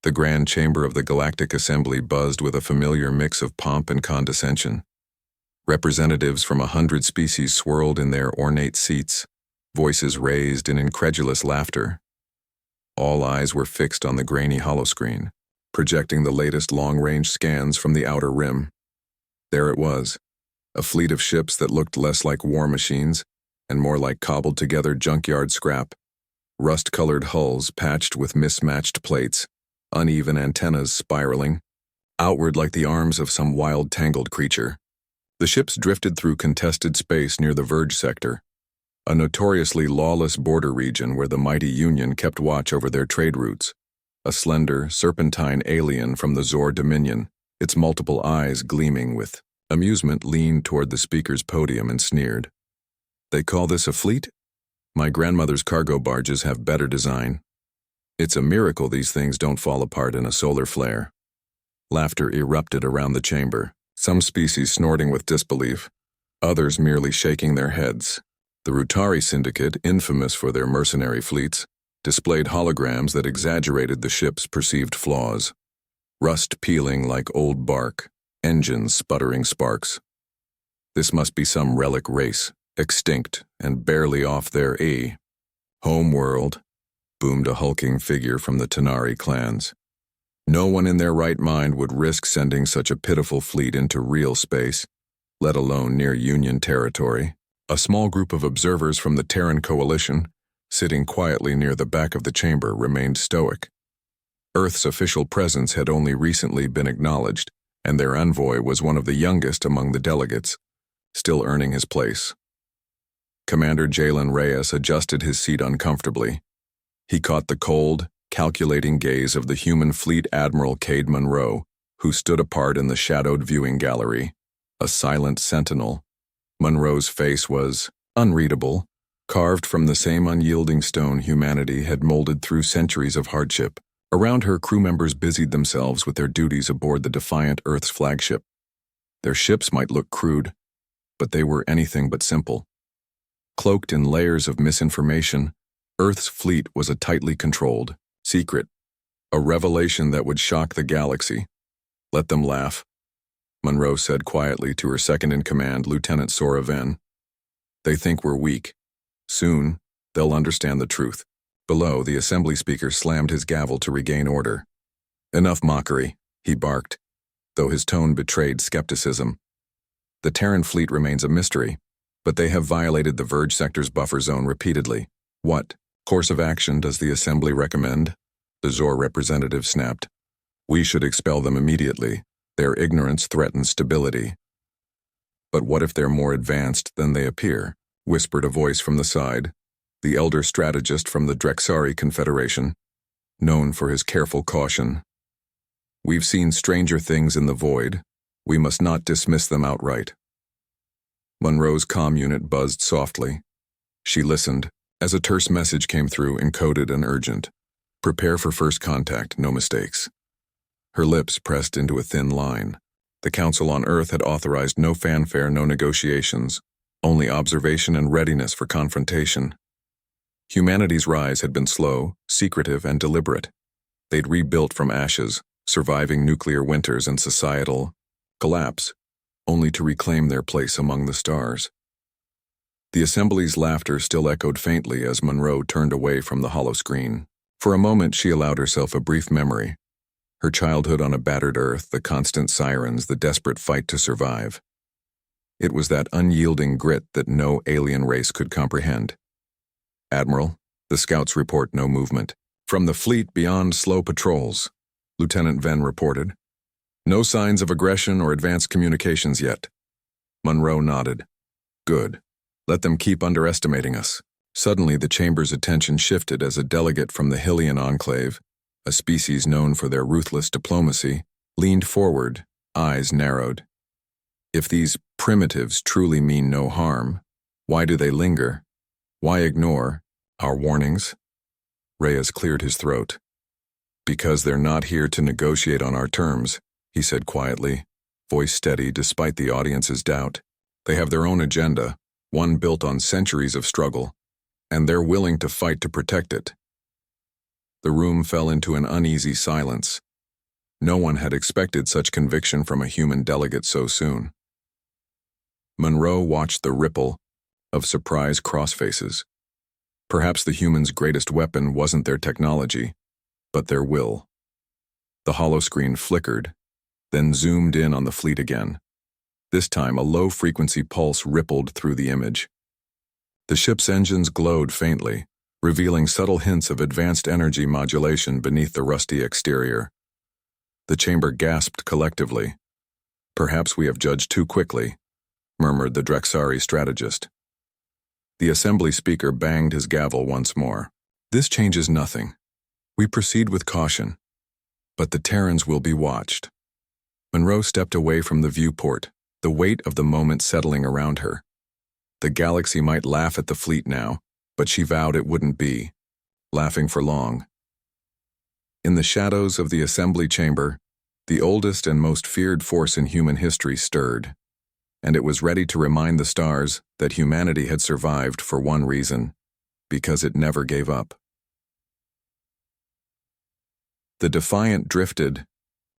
The grand chamber of the Galactic Assembly buzzed with a familiar mix of pomp and condescension. Representatives from 100 species swirled in their ornate seats, voices raised in incredulous laughter. All eyes were fixed on the grainy holoscreen, projecting the latest long-range scans from the outer rim. There it was, a fleet of ships that looked less like war machines and more like cobbled-together junkyard scrap. Rust-colored hulls patched with mismatched plates, uneven antennas spiraling, outward like the arms of some wild tangled creature. The ships drifted through contested space near the Verge sector, a notoriously lawless border region where the mighty Union kept watch over their trade routes. A slender, serpentine alien from the Zor Dominion, its multiple eyes gleaming with amusement, leaned toward the speaker's podium and sneered. "They call this a fleet? My grandmother's cargo barges have better design. It's a miracle these things don't fall apart in a solar flare." Laughter erupted around the chamber, some species snorting with disbelief, others merely shaking their heads. The Rutari Syndicate, infamous for their mercenary fleets, displayed holograms that exaggerated the ship's perceived flaws. Rust peeling like old bark, engines sputtering sparks. This must be some relic race, extinct and barely off their home world, boomed a hulking figure from the Tanari clans. No one in their right mind would risk sending such a pitiful fleet into real space, let alone near Union territory. A small group of observers from the Terran coalition, sitting quietly near the back of the chamber, remained stoic. Earth's official presence had only recently been acknowledged, and their envoy was one of the youngest among the delegates, still earning his place. Commander Jalen Reyes adjusted his seat uncomfortably. He caught the cold, calculating gaze of the human fleet Admiral Cade Monroe, who stood apart in the shadowed viewing gallery, a silent sentinel. Monroe's face was unreadable, carved from the same unyielding stone humanity had molded through centuries of hardship. Around her, crew members busied themselves with their duties aboard the defiant Earth's flagship. Their ships might look crude, but they were anything but simple. Cloaked in layers of misinformation, Earth's fleet was a tightly controlled secret, a revelation that would shock the galaxy. "Let them laugh," Monroe said quietly to her second-in-command, Lieutenant Sora Venn. "They think we're weak. Soon, they'll understand the truth." Below, the assembly speaker slammed his gavel to regain order. "Enough mockery," he barked, though his tone betrayed skepticism. "The Terran fleet remains a mystery, but they have violated the Verge sector's buffer zone repeatedly. What course of action does the assembly recommend?" the Zor representative snapped. "We should expel them immediately. Their ignorance threatens stability." "But what if they're more advanced than they appear?" whispered a voice from the side, the elder strategist from the Drexari Confederation, known for his careful caution. "We've seen stranger things in the void. We must not dismiss them outright." Monroe's comm unit buzzed softly. She listened, as a terse message came through, encoded and urgent. "Prepare for first contact, no mistakes." Her lips pressed into a thin line. The Council on Earth had authorized no fanfare, no negotiations, only observation and readiness for confrontation. Humanity's rise had been slow, secretive, and deliberate. They'd rebuilt from ashes, surviving nuclear winters and societal collapse, only to reclaim their place among the stars. The assembly's laughter still echoed faintly as Monroe turned away from the holoscreen. For a moment, she allowed herself a brief memory. Her childhood on a battered Earth, the constant sirens, the desperate fight to survive. It was that unyielding grit that no alien race could comprehend. "Admiral, the scouts report no movement. From the fleet beyond slow patrols," Lieutenant Venn reported. "No signs of aggression or advanced communications yet." Monroe nodded. "Good. Let them keep underestimating us." Suddenly, the chamber's attention shifted as a delegate from the Hylian Enclave, a species known for their ruthless diplomacy, leaned forward, eyes narrowed. "If these primitives truly mean no harm, why do they linger? Why ignore our warnings?" Reyes cleared his throat. "Because they're not here to negotiate on our terms," he said quietly, voice steady despite the audience's doubt. "They have their own agenda, one built on centuries of struggle, and they're willing to fight to protect it." The room fell into an uneasy silence. No one had expected such conviction from a human delegate so soon. Monroe watched the ripple of surprise crossfaces. Perhaps the humans' greatest weapon wasn't their technology, but their will. The holoscreen flickered, then zoomed in on the fleet again. This time, a low-frequency pulse rippled through the image. The ship's engines glowed faintly, revealing subtle hints of advanced energy modulation beneath the rusty exterior. The chamber gasped collectively. "Perhaps we have judged too quickly," murmured the Drexari strategist. The assembly speaker banged his gavel once more. "This changes nothing. We proceed with caution. But the Terrans will be watched." Monroe stepped away from the viewport, the weight of the moment settling around her. The galaxy might laugh at the fleet now, but she vowed it wouldn't be laughing for long. In the shadows of the assembly chamber, the oldest and most feared force in human history stirred, and it was ready to remind the stars that humanity had survived for one reason: because it never gave up. The Defiant drifted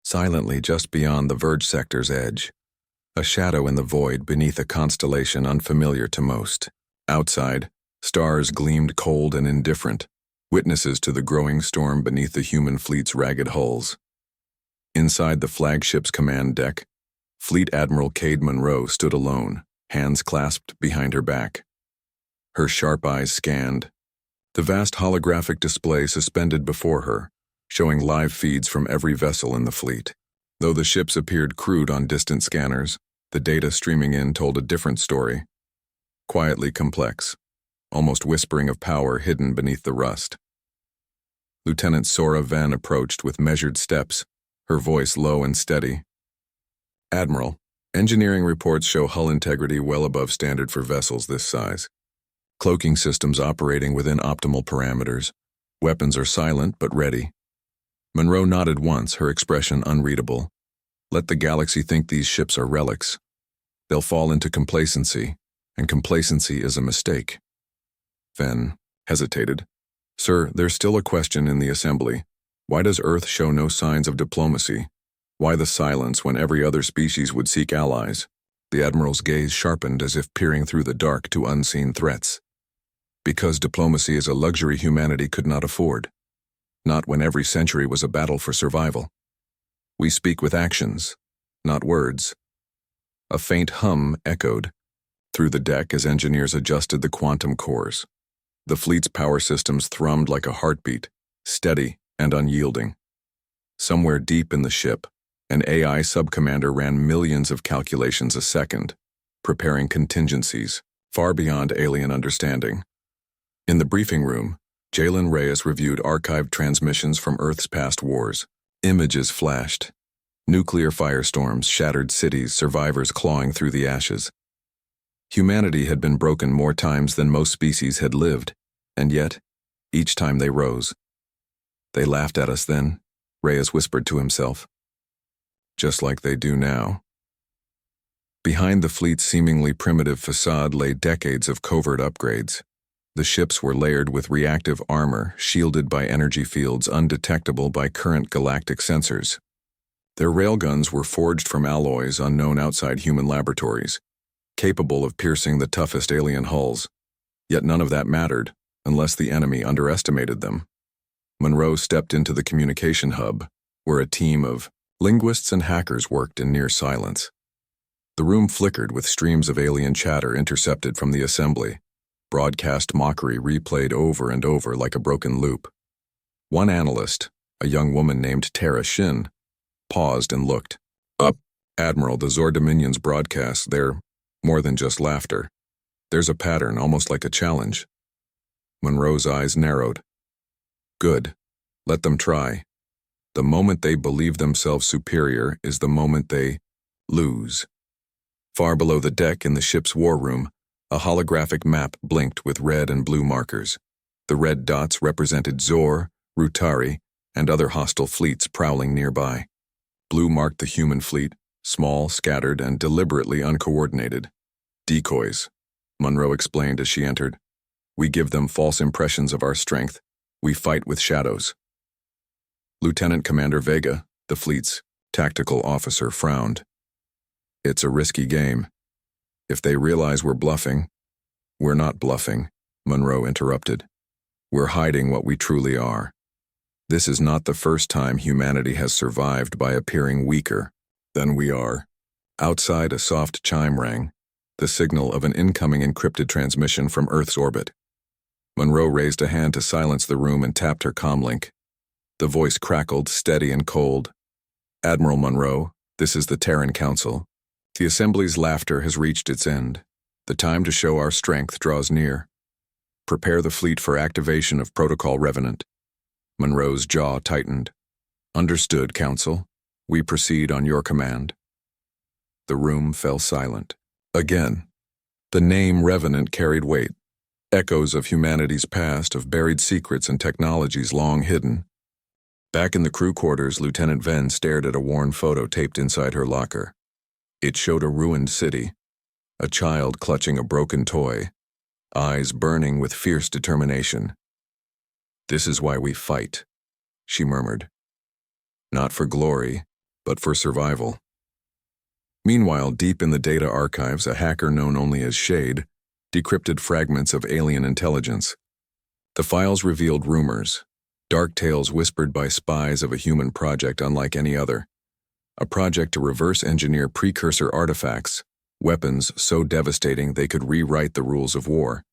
silently just beyond the Verge sector's edge, a shadow in the void beneath a constellation unfamiliar to most. Outside, stars gleamed cold and indifferent, witnesses to the growing storm beneath the human fleet's ragged hulls. Inside the flagship's command deck, Fleet Admiral Cade Monroe stood alone, hands clasped behind her back. Her sharp eyes scanned the vast holographic display suspended before her, showing live feeds from every vessel in the fleet. Though the ships appeared crude on distant scanners, the data streaming in told a different story, quietly complex, almost whispering of power hidden beneath the rust. Lieutenant Sora Venn approached with measured steps, her voice low and steady. "Admiral, engineering reports show hull integrity well above standard for vessels this size. Cloaking systems operating within optimal parameters. Weapons are silent but ready." Monroe nodded once, her expression unreadable. "Let the galaxy think these ships are relics. They'll fall into complacency, and complacency is a mistake." Venn hesitated. "Sir, there's still a question in the assembly. Why does Earth show no signs of diplomacy? Why the silence when every other species would seek allies?" The Admiral's gaze sharpened as if peering through the dark to unseen threats. "Because diplomacy is a luxury humanity could not afford. Not when every century was a battle for survival. We speak with actions, not words." A faint hum echoed through the deck as engineers adjusted the quantum cores. The fleet's power systems thrummed like a heartbeat, steady and unyielding. Somewhere deep in the ship, an AI subcommander ran millions of calculations a second, preparing contingencies far beyond alien understanding. In the briefing room, Jalen Reyes reviewed archived transmissions from Earth's past wars. Images flashed. Nuclear firestorms shattered cities, survivors clawing through the ashes. Humanity had been broken more times than most species had lived, and yet, each time they rose. "They laughed at us then," Reyes whispered to himself. "Just like they do now." Behind the fleet's seemingly primitive facade lay decades of covert upgrades. The ships were layered with reactive armor, shielded by energy fields undetectable by current galactic sensors. Their railguns were forged from alloys unknown outside human laboratories, capable of piercing the toughest alien hulls. Yet none of that mattered, unless the enemy underestimated them. Monroe stepped into the communication hub, where a team of linguists and hackers worked in near silence. The room flickered with streams of alien chatter intercepted from the assembly. Broadcast mockery replayed over and over like a broken loop. One analyst, a young woman named Tara Shin, paused and looked. "Up, Admiral, the Zor Dominion's broadcasts, they're more than just laughter. There's a pattern, almost like a challenge." Monroe's eyes narrowed. "Good. Let them try. The moment they believe themselves superior is the moment they lose." Far below the deck in the ship's war room, a holographic map blinked with red and blue markers. The red dots represented Zor, Rutari, and other hostile fleets prowling nearby. Blue marked the human fleet, small, scattered, and deliberately uncoordinated. "Decoys," Monroe explained as she entered. "We give them false impressions of our strength. We fight with shadows." Lieutenant Commander Vega, the fleet's tactical officer, frowned. It's a risky game. If they realize we're bluffing— We're not bluffing, Monroe interrupted. We're hiding what we truly are. This is not the first time humanity has survived by appearing weaker than we are. Outside, a soft chime rang, the signal of an incoming encrypted transmission from Earth's orbit. Monroe raised a hand to silence the room and tapped her comlink. The voice crackled, steady and cold. Admiral Monroe, this is the Terran Council. The Assembly's laughter has reached its end. The time to show our strength draws near. Prepare the fleet for activation of Protocol Revenant. Monroe's jaw tightened. Understood, Council. We proceed on your command. The room fell silent. Again, the name Revenant carried weight. Echoes of humanity's past, of buried secrets and technologies long hidden. Back in the crew quarters, Lieutenant Venn stared at a worn photo taped inside her locker. It showed a ruined city, a child clutching a broken toy, eyes burning with fierce determination. This is why we fight, she murmured. Not for glory, but for survival. Meanwhile, deep in the data archives, a hacker known only as Shade decrypted fragments of alien intelligence. The files revealed rumors, dark tales whispered by spies of a human project unlike any other. A project to reverse engineer precursor artifacts, weapons so devastating they could rewrite the rules of war.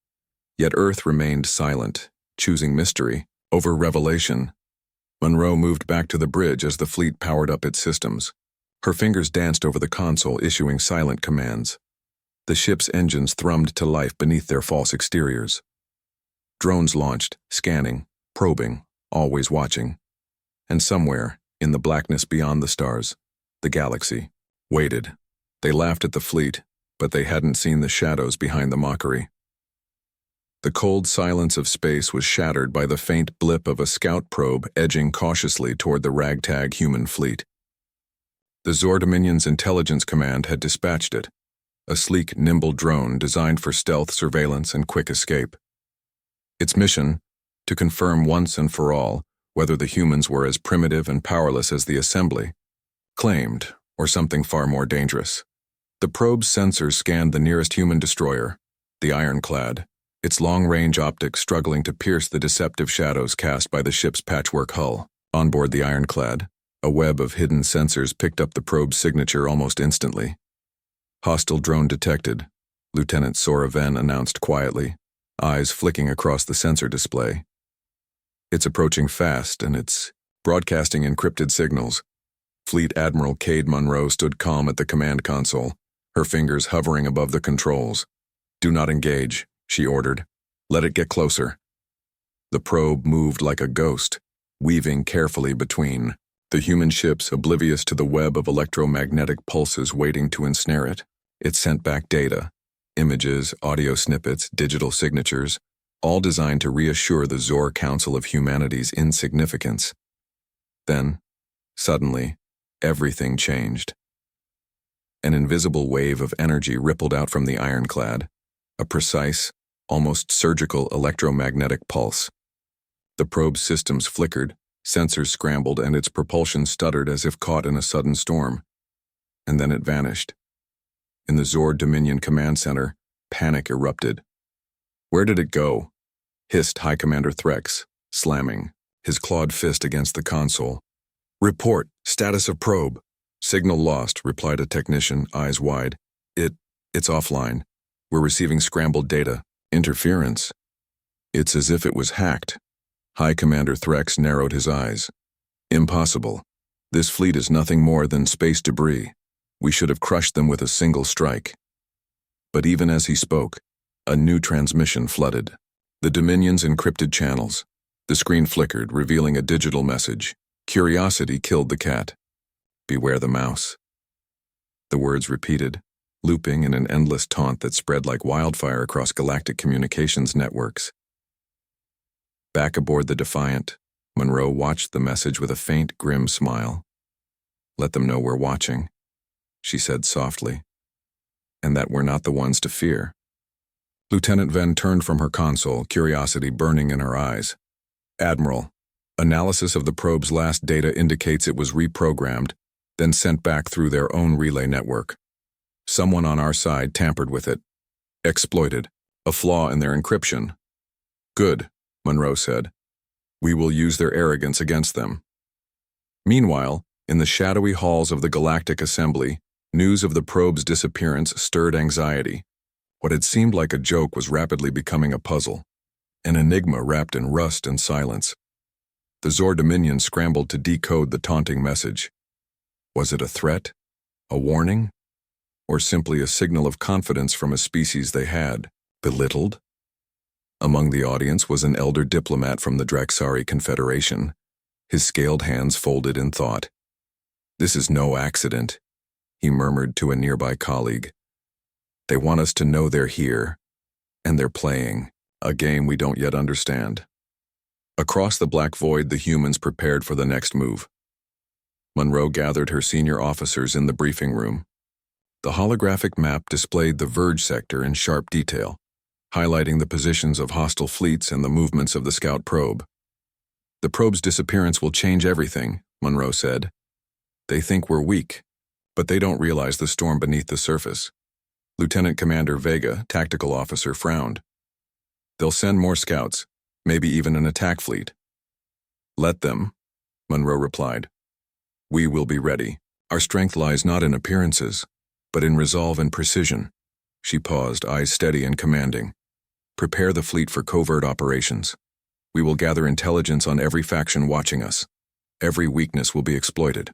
Yet Earth remained silent, choosing mystery over revelation. Monroe moved back to the bridge as the fleet powered up its systems. Her fingers danced over the console, issuing silent commands. The ship's engines thrummed to life beneath their false exteriors. Drones launched, scanning, probing, always watching. And somewhere, in the blackness beyond the stars, the galaxy waited. They laughed at the fleet, but they hadn't seen the shadows behind the mockery. The cold silence of space was shattered by the faint blip of a scout probe edging cautiously toward the ragtag human fleet. The Zor Dominion's intelligence command had dispatched it, a sleek, nimble drone designed for stealth, surveillance, and quick escape. Its mission, to confirm once and for all whether the humans were as primitive and powerless as the Assembly claimed, or something far more dangerous. The probe's sensors scanned the nearest human destroyer, the Ironclad, its long-range optics struggling to pierce the deceptive shadows cast by the ship's patchwork hull. On board the Ironclad, a web of hidden sensors picked up the probe's signature almost instantly. Hostile drone detected, Lieutenant Sora Venn announced quietly, eyes flicking across the sensor display. It's approaching fast, and it's broadcasting encrypted signals. Fleet Admiral Cade Monroe stood calm at the command console, her fingers hovering above the controls. Do not engage, she ordered. Let it get closer. The probe moved like a ghost, weaving carefully between the human ships, oblivious to the web of electromagnetic pulses waiting to ensnare it. It sent back data, images, audio snippets, digital signatures, all designed to reassure the Zor Council of Humanity's insignificance. Then, suddenly, everything changed. An invisible wave of energy rippled out from the Ironclad, a precise, almost surgical electromagnetic pulse. The probe's systems flickered, sensors scrambled, and its propulsion stuttered as if caught in a sudden storm. And then it vanished. In the Zord Dominion Command Center, panic erupted. Where did it go? Hissed High Commander Threx, slamming, his clawed fist against the console. Report, status of probe. Signal lost, replied a technician, eyes wide. It's offline. We're receiving scrambled data. Interference. It's as if it was hacked. High Commander Threx narrowed his eyes. Impossible. This fleet is nothing more than space debris. We should have crushed them with a single strike. But even as he spoke, a new transmission flooded. The Dominion's encrypted channels. The screen flickered, revealing a digital message. Curiosity killed the cat. Beware the mouse. The words repeated, looping in an endless taunt that spread like wildfire across galactic communications networks. Back aboard the Defiant, Monroe watched the message with a faint, grim smile. Let them know we're watching, she said softly, and that we're not the ones to fear. Lieutenant Venn turned from her console, curiosity burning in her eyes. Admiral, Analysis of the probe's last data indicates it was reprogrammed, then sent back through their own relay network. Someone on our side tampered with it. Exploited. A flaw in their encryption. Good, Monroe said. We will use their arrogance against them. Meanwhile, in the shadowy halls of the Galactic Assembly, news of the probe's disappearance stirred anxiety. What had seemed like a joke was rapidly becoming a puzzle, an enigma wrapped in rust and silence. The Zor Dominion scrambled to decode the taunting message. Was it a threat? A warning? Or simply a signal of confidence from a species they had belittled? Among the audience was an elder diplomat from the Draxari Confederation, his scaled hands folded in thought. This is no accident, he murmured to a nearby colleague. They want us to know they're here, and they're playing a game we don't yet understand. Across the black void, the humans prepared for the next move. Monroe gathered her senior officers in the briefing room. The holographic map displayed the Verge sector in sharp detail, highlighting the positions of hostile fleets and the movements of the scout probe. The probe's disappearance will change everything, Monroe said. They think we're weak, but they don't realize the storm beneath the surface. Lieutenant Commander Vega, tactical officer, frowned. They'll send more scouts, maybe even an attack fleet. Let them, Monroe replied. We will be ready. Our strength lies not in appearances, but in resolve and precision. She paused, eyes steady and commanding. Prepare the fleet for covert operations. We will gather intelligence on every faction watching us. Every weakness will be exploited.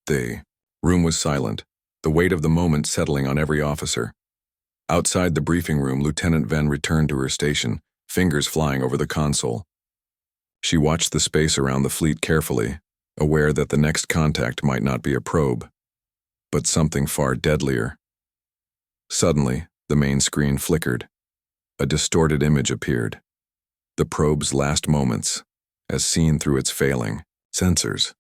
The room was silent, the weight of the moment settling on every officer. Outside the briefing room, Lieutenant Venn returned to her station, fingers flying over the console. She watched the space around the fleet carefully, aware that the next contact might not be a probe, but something far deadlier. Suddenly, the main screen flickered. A distorted image appeared. The probe's last moments, as seen through its failing sensors.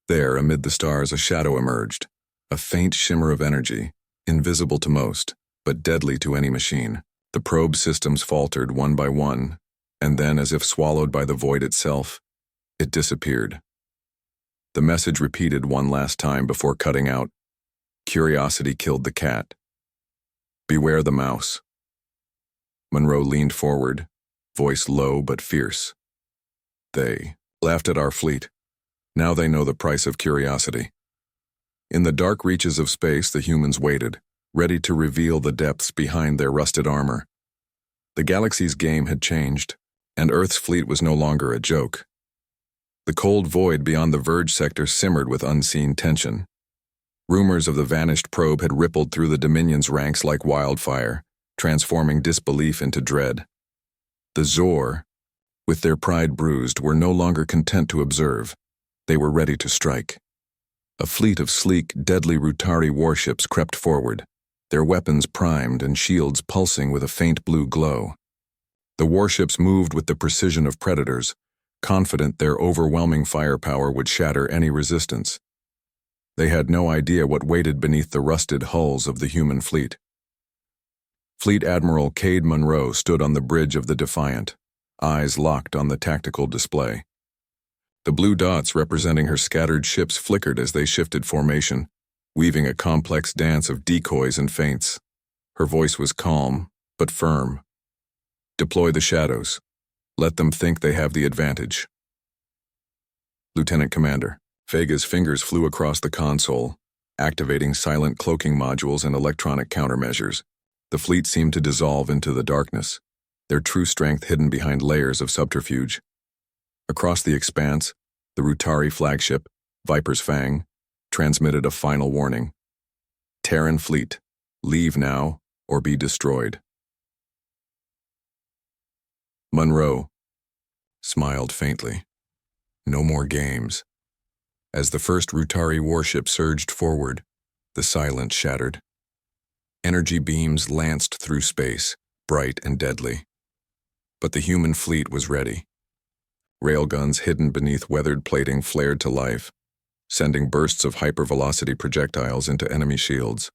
There, amid the stars, a shadow emerged, a faint shimmer of energy, invisible to most, but deadly to any machine. The probe systems faltered one by one, and then, as if swallowed by the void itself, it disappeared. The message repeated one last time before cutting out. Curiosity killed the cat. Beware the mouse. Monroe leaned forward, voice low but fierce. They laughed at our fleet. Now they know the price of curiosity. In the dark reaches of space, the humans waited, ready to reveal the depths behind their rusted armor. The galaxy's game had changed, and Earth's fleet was no longer a joke. The cold void beyond the Verge sector simmered with unseen tension. Rumors of the vanished probe had rippled through the Dominion's ranks like wildfire, transforming disbelief into dread. The Zor, with their pride bruised, were no longer content to observe. They were ready to strike. A fleet of sleek, deadly Rutari warships crept forward, their weapons primed and shields pulsing with a faint blue glow. The warships moved with the precision of predators, confident their overwhelming firepower would shatter any resistance. They had no idea what waited beneath the rusted hulls of the human fleet. Fleet Admiral Cade Monroe stood on the bridge of the Defiant, eyes locked on the tactical display. The blue dots representing her scattered ships flickered as they shifted formation, weaving a complex dance of decoys and feints. Her voice was calm, but firm. Deploy the shadows. Let them think they have the advantage. Lieutenant Commander, Vega's fingers flew across the console, activating silent cloaking modules and electronic countermeasures. The fleet seemed to dissolve into the darkness, their true strength hidden behind layers of subterfuge. Across the expanse, the Rutari flagship, Viper's Fang, transmitted a final warning. Terran fleet, leave now or be destroyed. Monroe smiled faintly. No more games. As the first Rutari warship surged forward, the silence shattered. Energy beams lanced through space, bright and deadly. But the human fleet was ready. Railguns hidden beneath weathered plating flared to life, sending bursts of hypervelocity projectiles into enemy shields.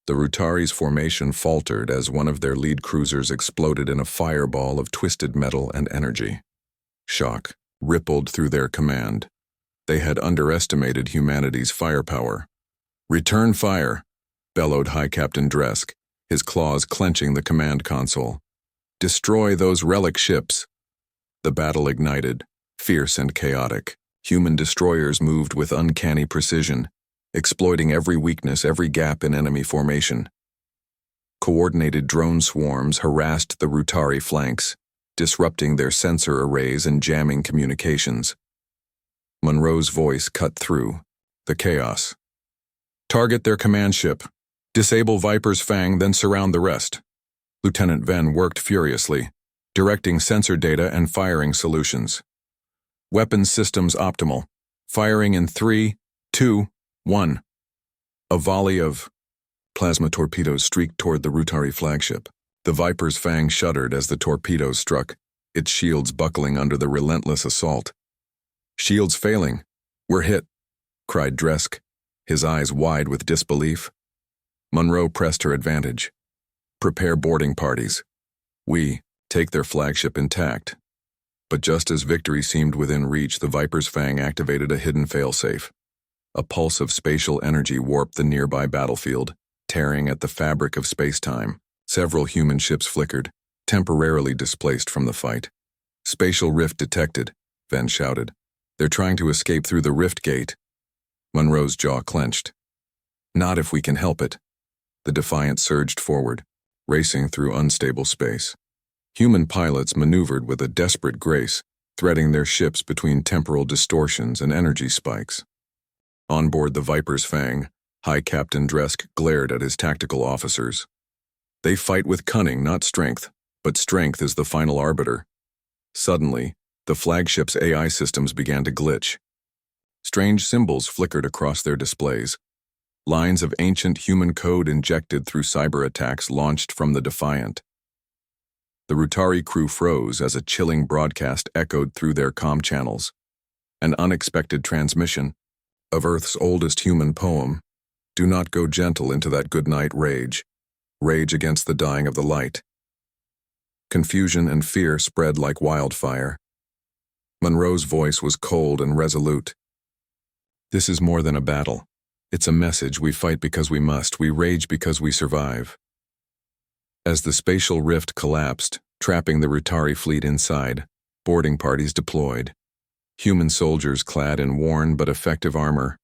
The Rutari's formation faltered as one of their lead cruisers exploded in a fireball of twisted metal and energy. Shock rippled through their command. They had underestimated humanity's firepower. "Return fire," bellowed High Captain Dresk, his claws clenching the command console. "Destroy those relic ships." The battle ignited, fierce and chaotic. Human destroyers moved with uncanny precision, exploiting every weakness, every gap in enemy formation. Coordinated drone swarms harassed the Rutari flanks, disrupting their sensor arrays and jamming communications. Monroe's voice cut through the chaos. "Target their command ship. Disable Viper's Fang, then surround the rest." Lieutenant Venn worked furiously, directing sensor data and firing solutions. "Weapons systems optimal. Firing in 3, 2, 1. A volley of plasma torpedoes streaked toward the Rutari flagship. The Viper's Fang shuddered as the torpedoes struck, its shields buckling under the relentless assault. "Shields failing. We're hit," cried Dresk, his eyes wide with disbelief. Monroe pressed her advantage. "Prepare boarding parties. We take their flagship intact." But just as victory seemed within reach, the Viper's Fang activated a hidden failsafe. A pulse of spatial energy warped the nearby battlefield, tearing at the fabric of space-time. Several human ships flickered, temporarily displaced from the fight. "Spatial rift detected," Venn shouted. "They're trying to escape through the rift gate." Monroe's jaw clenched. "Not if we can help it." The Defiant surged forward, racing through unstable space. Human pilots maneuvered with a desperate grace, threading their ships between temporal distortions and energy spikes. On board the Viper's Fang, High Captain Dresk glared at his tactical officers. "They fight with cunning, not strength, but strength is the final arbiter." Suddenly, the flagship's AI systems began to glitch. Strange symbols flickered across their displays. Lines of ancient human code injected through cyber attacks launched from the Defiant. The Rutari crew froze as a chilling broadcast echoed through their comm channels. An unexpected transmission of Earth's oldest human poem. "Do not go gentle into that goodnight rage. Rage against the dying of the light." Confusion and fear spread like wildfire. Monroe's voice was cold and resolute. "This is more than a battle. It's a message. We fight because we must. We rage because we survive." As the spatial rift collapsed, trapping the Rutari fleet inside, boarding parties deployed. Human soldiers clad in worn but effective armor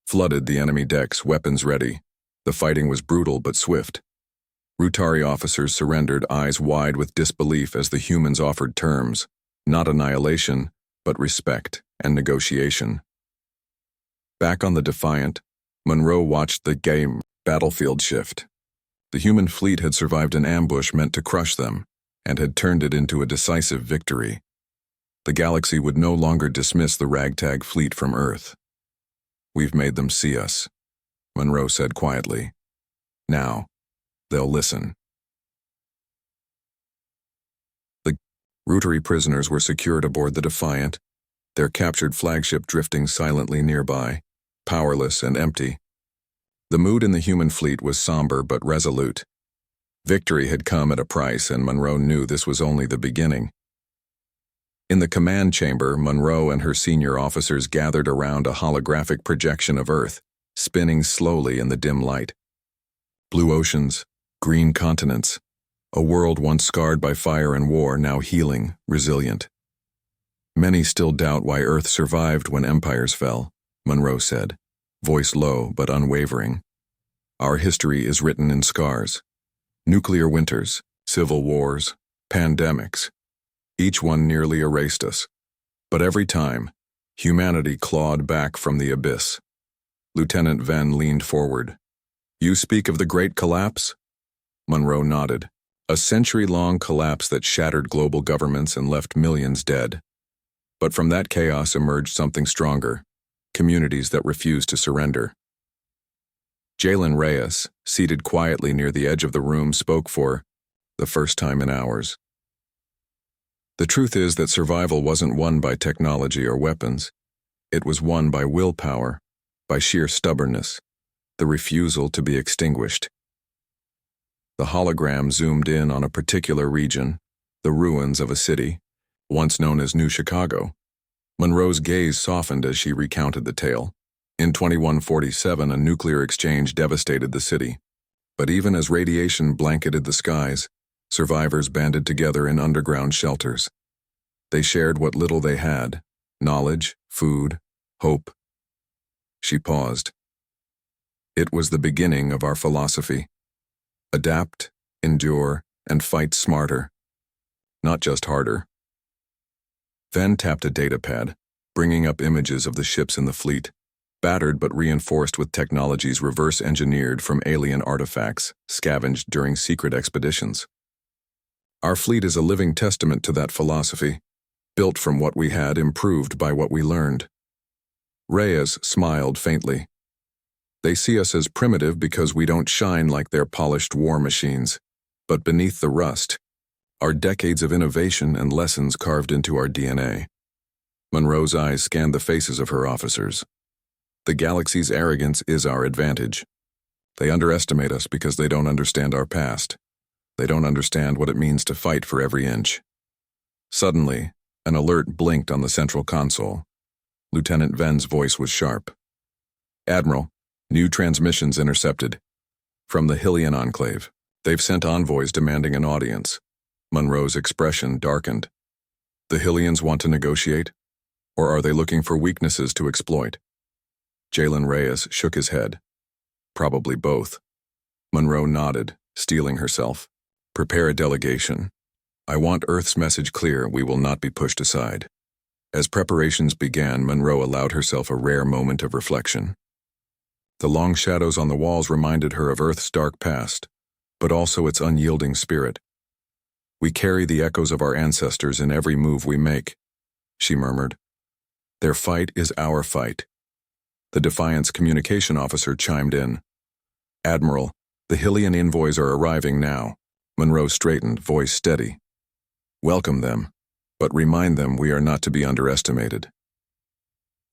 flooded the enemy decks, weapons ready. The fighting was brutal but swift. Rutari officers surrendered, eyes wide with disbelief as the humans offered terms, not annihilation, but respect and negotiation. Back on the Defiant, Monroe watched the game battlefield shift. The human fleet had survived an ambush meant to crush them, and had turned it into a decisive victory. The galaxy would no longer dismiss the ragtag fleet from Earth. "We've made them see us," Monroe said quietly. "Now, they'll listen." The Rutari prisoners were secured aboard the Defiant, their captured flagship drifting silently nearby, powerless and empty. The mood in the human fleet was somber but resolute. Victory had come at a price, and Monroe knew this was only the beginning. In the command chamber, Monroe and her senior officers gathered around a holographic projection of Earth, spinning slowly in the dim light. Blue oceans, green continents, a world once scarred by fire and war, now healing, resilient. "Many still doubt why Earth survived when empires fell," Monroe said, voice low but unwavering. "Our history is written in scars. Nuclear winters, civil wars, pandemics. Each one nearly erased us. But every time, humanity clawed back from the abyss." Lieutenant Venn leaned forward. "You speak of the Great Collapse?" Monroe nodded. "A century-long collapse that shattered global governments and left millions dead. But from that chaos emerged something stronger. Communities that refused to surrender." Jalen Reyes, seated quietly near the edge of the room, spoke for the first time in hours. "The truth is that survival wasn't won by technology or weapons. It was won by willpower, by sheer stubbornness, the refusal to be extinguished. The hologram zoomed in on a particular region, the ruins of a city, once known as New Chicago. Monroe's gaze softened as she recounted the tale. In 2147, a nuclear exchange devastated the city. But even as radiation blanketed the skies, survivors banded together in underground shelters. They shared what little they had: knowledge, food, hope. She paused. It was the beginning of our philosophy. Adapt, endure, and fight smarter, not just harder. Ven tapped a datapad, bringing up images of the ships in the fleet, battered but reinforced with technologies reverse-engineered from alien artifacts scavenged during secret expeditions. Our fleet is a living testament to that philosophy, built from what we had, improved by what we learned. Reyes smiled faintly. They see us as primitive because we don't shine like their polished war machines, but beneath the rust, are decades of innovation and lessons carved into our DNA. Monroe's eyes scanned the faces of her officers. The galaxy's arrogance is our advantage. They underestimate us because they don't understand our past. They don't understand what it means to fight for every inch. Suddenly, an alert blinked on the central console. Lieutenant Ven's voice was sharp. "Admiral, new transmissions intercepted. From the Hylian Enclave. They've sent envoys demanding an audience." Monroe's expression darkened. The Hylians want to negotiate? Or are they looking for weaknesses to exploit? Jalen Reyes shook his head. Probably both. Monroe nodded, steeling herself. "Prepare a delegation. I want Earth's message clear: we will not be pushed aside." As preparations began, Monroe allowed herself a rare moment of reflection. The long shadows on the walls reminded her of Earth's dark past, but also its unyielding spirit. "We carry the echoes of our ancestors in every move we make," she murmured. "Their fight is our fight." The Defiance communication officer chimed in. "Admiral, the Hylian envoys are arriving now." Monroe straightened, voice steady. "Welcome them, but remind them we are not to be underestimated."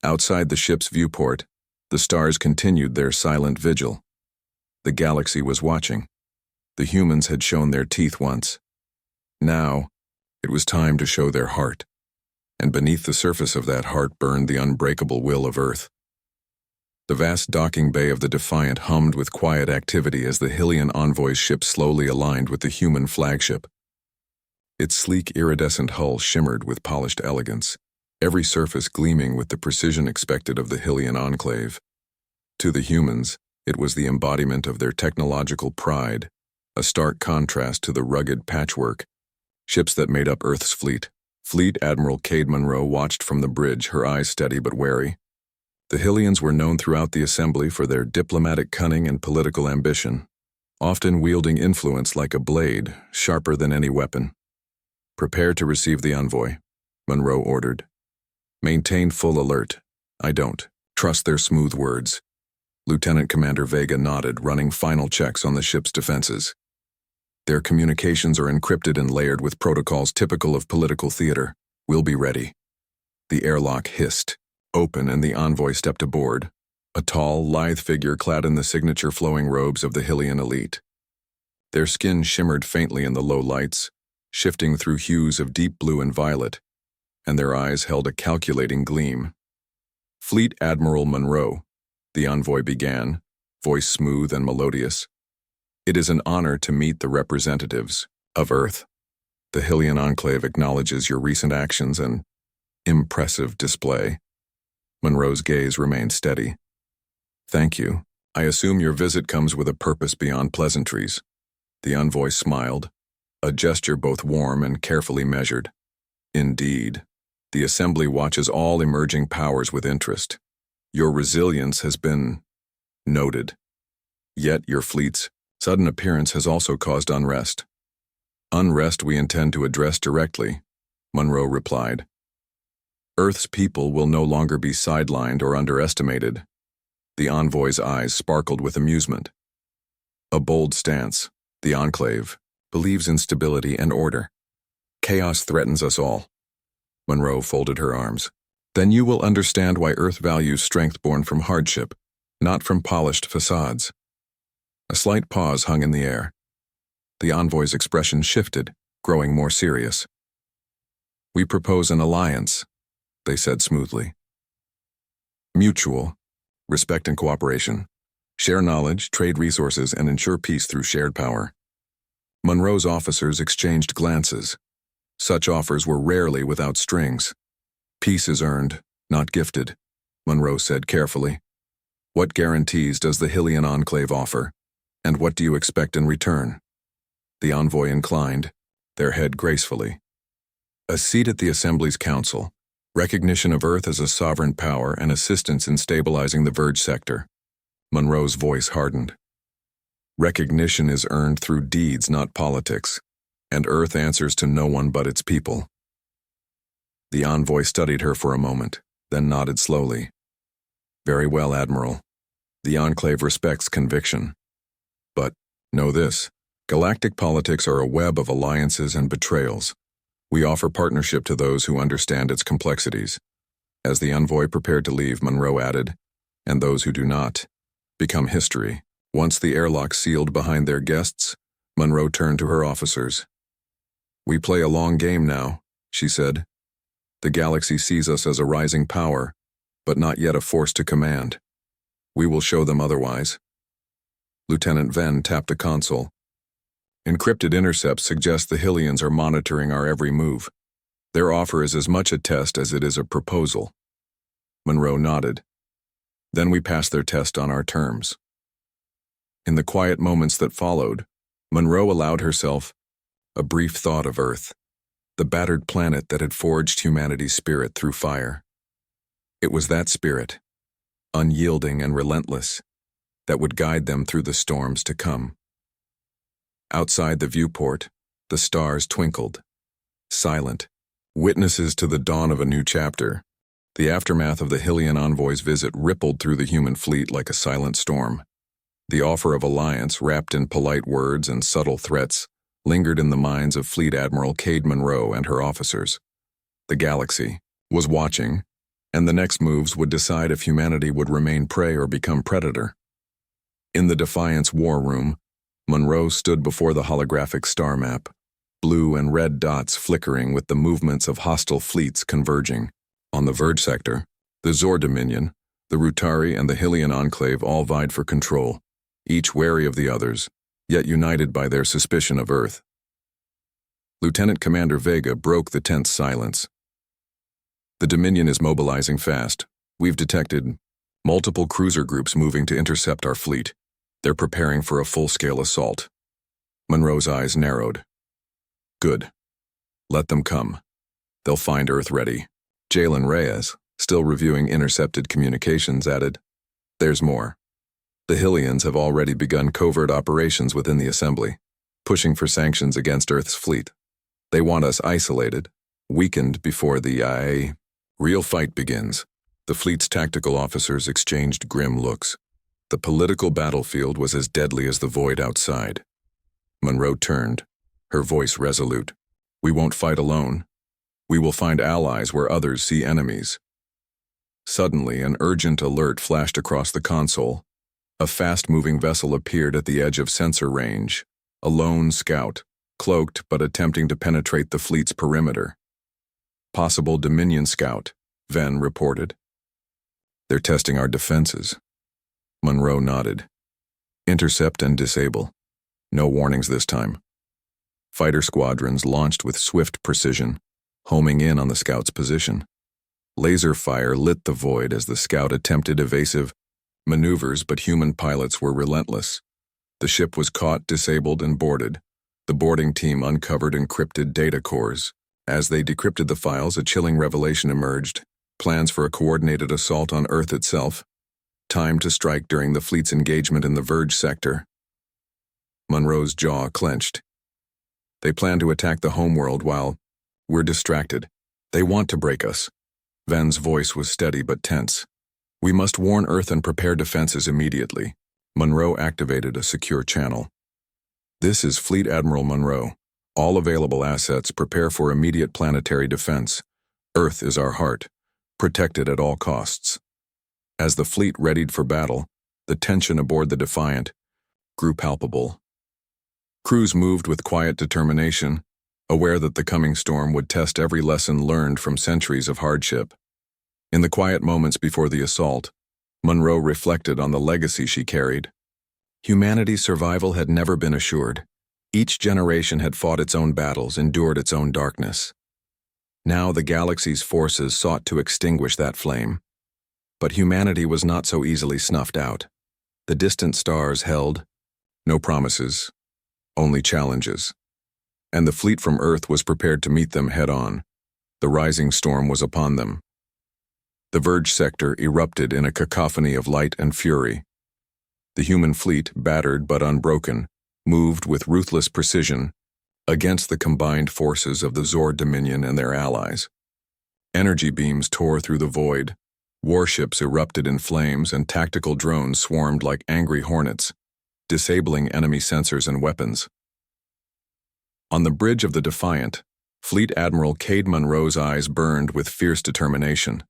Outside the ship's viewport, the stars continued their silent vigil. The galaxy was watching. The humans had shown their teeth once. Now, it was time to show their heart. And beneath the surface of that heart burned the unbreakable will of Earth. The vast docking bay of the Defiant hummed with quiet activity as the Hylian envoy's ship slowly aligned with the human flagship. Its sleek, iridescent hull shimmered with polished elegance, every surface gleaming with the precision expected of the Hylian enclave. To the humans, it was the embodiment of their technological pride, a stark contrast to the rugged patchwork ships that made up Earth's fleet. Fleet Admiral Cade Monroe watched from the bridge, her eyes steady but wary. The Hylians were known throughout the assembly for their diplomatic cunning and political ambition, often wielding influence like a blade, sharper than any weapon. "Prepare to receive the envoy," Monroe ordered. "Maintain full alert. I don't trust their smooth words." Lieutenant Commander Vega nodded, running final checks on the ship's defenses. "Their communications are encrypted and layered with protocols typical of political theater. We'll be ready." The airlock hissed open and the envoy stepped aboard, a tall, lithe figure clad in the signature flowing robes of the Hylian elite. Their skin shimmered faintly in the low lights, shifting through hues of deep blue and violet, and their eyes held a calculating gleam. "Fleet Admiral Monroe," the envoy began, voice smooth and melodious. "It is an honor to meet the representatives of Earth. The Hylian Enclave acknowledges your recent actions and impressive display." Monroe's gaze remained steady. "Thank you. I assume your visit comes with a purpose beyond pleasantries." The envoy smiled, a gesture both warm and carefully measured. "Indeed. The Assembly watches all emerging powers with interest. Your resilience has been noted. Yet your fleet's sudden appearance has also caused unrest." "Unrest we intend to address directly," Monroe replied. "Earth's people will no longer be sidelined or underestimated." The envoy's eyes sparkled with amusement. "A bold stance. The Enclave believes in stability and order. Chaos threatens us all." Monroe folded her arms. "Then you will understand why Earth values strength born from hardship, not from polished facades." A slight pause hung in the air. The envoy's expression shifted, growing more serious. "We propose an alliance," they said smoothly. "Mutual, respect and cooperation. Share knowledge, trade resources, and ensure peace through shared power." Monroe's officers exchanged glances. Such offers were rarely without strings. "Peace is earned, not gifted," Monroe said carefully. "What guarantees does the Hylian Enclave offer, and what do you expect in return?" The envoy inclined, their head gracefully. "A seat at the Assembly's Council, recognition of Earth as a sovereign power, and assistance in stabilizing the Verge sector." Monroe's voice hardened. "Recognition is earned through deeds, not politics, and Earth answers to no one but its people." The envoy studied her for a moment, then nodded slowly. "Very well, Admiral. The Enclave respects conviction. But, know this, galactic politics are a web of alliances and betrayals. We offer partnership to those who understand its complexities." As the envoy prepared to leave, Monroe added, "And those who do not become history." Once the airlock sealed behind their guests, Monroe turned to her officers. "We play a long game now," she said. "The galaxy sees us as a rising power, but not yet a force to command. We will show them otherwise." Lieutenant Venn tapped a console. "Encrypted intercepts suggest the Hylians are monitoring our every move. Their offer is as much a test as it is a proposal." Monroe nodded. "Then we pass their test on our terms." In the quiet moments that followed, Monroe allowed herself a brief thought of Earth, the battered planet that had forged humanity's spirit through fire. It was that spirit, unyielding and relentless, that would guide them through the storms to come. Outside the viewport, the stars twinkled, silent, witnesses to the dawn of a new chapter. The aftermath of the Hylian envoy's visit rippled through the human fleet like a silent storm. The offer of alliance, wrapped in polite words and subtle threats, lingered in the minds of Fleet Admiral Cade Monroe and her officers. The galaxy was watching, and the next moves would decide if humanity would remain prey or become predator. In the Defiance war room, Monroe stood before the holographic star map, blue and red dots flickering with the movements of hostile fleets converging. On the Verge sector, the Zor Dominion, the Rutari, and the Hylian Enclave all vied for control, each wary of the others, yet united by their suspicion of Earth. Lieutenant Commander Vega broke the tense silence. "The Dominion is mobilizing fast. We've detected multiple cruiser groups moving to intercept our fleet. They're preparing for a full-scale assault." Monroe's eyes narrowed. "Good. Let them come. They'll find Earth ready." Jalen Reyes, still reviewing intercepted communications, added, "There's more. The Hylians have already begun covert operations within the Assembly, pushing for sanctions against Earth's fleet. They want us isolated, weakened before the real fight begins." The fleet's tactical officers exchanged grim looks. The political battlefield was as deadly as the void outside. Monroe turned, her voice resolute. "We won't fight alone. We will find allies where others see enemies." Suddenly, an urgent alert flashed across the console. A fast-moving vessel appeared at the edge of sensor range, a lone scout, cloaked but attempting to penetrate the fleet's perimeter. "Possible Dominion scout," Venn reported. "They're testing our defenses." Monroe nodded. "Intercept and disable. No warnings this time." Fighter squadrons launched with swift precision, homing in on the scout's position. Laser fire lit the void as the scout attempted evasive maneuvers, but human pilots were relentless. The ship was caught, disabled, and boarded. The boarding team uncovered encrypted data cores. As they decrypted the files, a chilling revelation emerged: plans for a coordinated assault on Earth itself. Time to strike during the fleet's engagement in the Verge sector. Monroe's jaw clenched. "They plan to attack the homeworld while we're distracted. They want to break us." Venn's voice was steady but tense. "We must warn Earth and prepare defenses immediately." Monroe activated a secure channel. "This is Fleet Admiral Monroe. All available assets prepare for immediate planetary defense. Earth is our heart. Protect it at all costs." As the fleet readied for battle, the tension aboard the Defiant grew palpable. Crews moved with quiet determination, aware that the coming storm would test every lesson learned from centuries of hardship. In the quiet moments before the assault, Monroe reflected on the legacy she carried. Humanity's survival had never been assured. Each generation had fought its own battles, endured its own darkness. Now the galaxy's forces sought to extinguish that flame. But humanity was not so easily snuffed out. The distant stars held no promises, only challenges. And the fleet from Earth was prepared to meet them head-on. The rising storm was upon them. The Verge sector erupted in a cacophony of light and fury. The human fleet, battered but unbroken, moved with ruthless precision against the combined forces of the Zord Dominion and their allies. Energy beams tore through the void, warships erupted in flames, and tactical drones swarmed like angry hornets, disabling enemy sensors and weapons. On the bridge of the Defiant, Fleet Admiral Cade Monroe's eyes burned with fierce determination.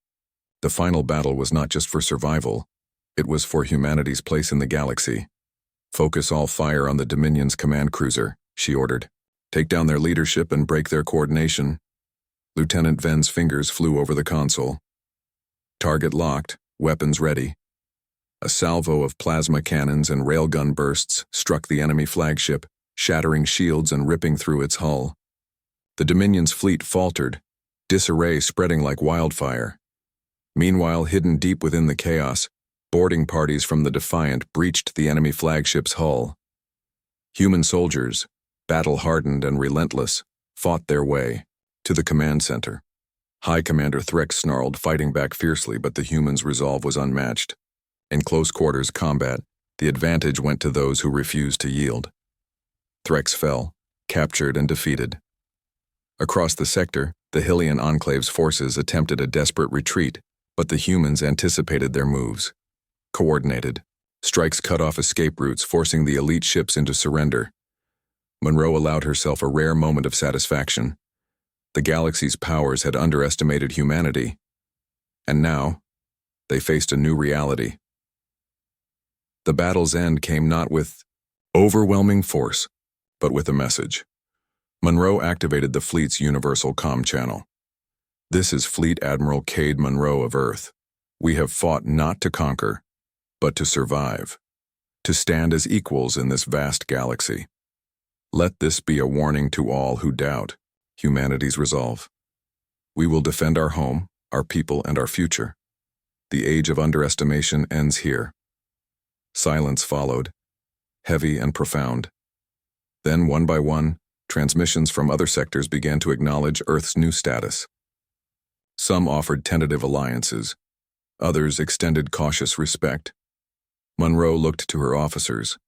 The final battle was not just for survival, it was for humanity's place in the galaxy. "Focus all fire on the Dominion's command cruiser," she ordered. "Take down their leadership and break their coordination." Lieutenant Ven's fingers flew over the console. Target locked, weapons ready. A salvo of plasma cannons and railgun bursts struck the enemy flagship, shattering shields and ripping through its hull. The Dominion's fleet faltered, disarray spreading like wildfire. Meanwhile, hidden deep within the chaos, boarding parties from the Defiant breached the enemy flagship's hull. Human soldiers, battle-hardened and relentless, fought their way to the command center. High Commander Threx snarled, fighting back fiercely, but the humans' resolve was unmatched. In close quarters combat, the advantage went to those who refused to yield. Threx fell, captured and defeated. Across the sector, the Hylian Enclave's forces attempted a desperate retreat, but the humans anticipated their moves. Coordinated, strikes cut off escape routes, forcing the elite ships into surrender. Monroe allowed herself a rare moment of satisfaction. The galaxy's powers had underestimated humanity, and now they faced a new reality. The battle's end came not with overwhelming force, but with a message. Monroe activated the fleet's universal comm channel. "This is Fleet Admiral Cade Monroe of Earth. We have fought not to conquer, but to survive, to stand as equals in this vast galaxy. Let this be a warning to all who doubt humanity's resolve. We will defend our home, our people, and our future. The age of underestimation ends here." Silence followed, heavy and profound. Then, one by one, transmissions from other sectors began to acknowledge Earth's new status. Some offered tentative alliances, others extended cautious respect. Monroe looked to her officers.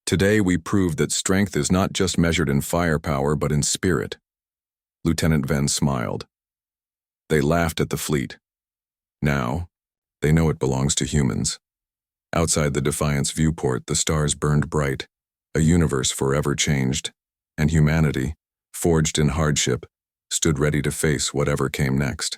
"Today we proved that strength is not just measured in firepower but in spirit." Lieutenant Ven smiled. They laughed at the fleet. Now, they know it belongs to humans. Outside the Defiant's viewport, the stars burned bright, a universe forever changed, and humanity, forged in hardship, stood ready to face whatever came next.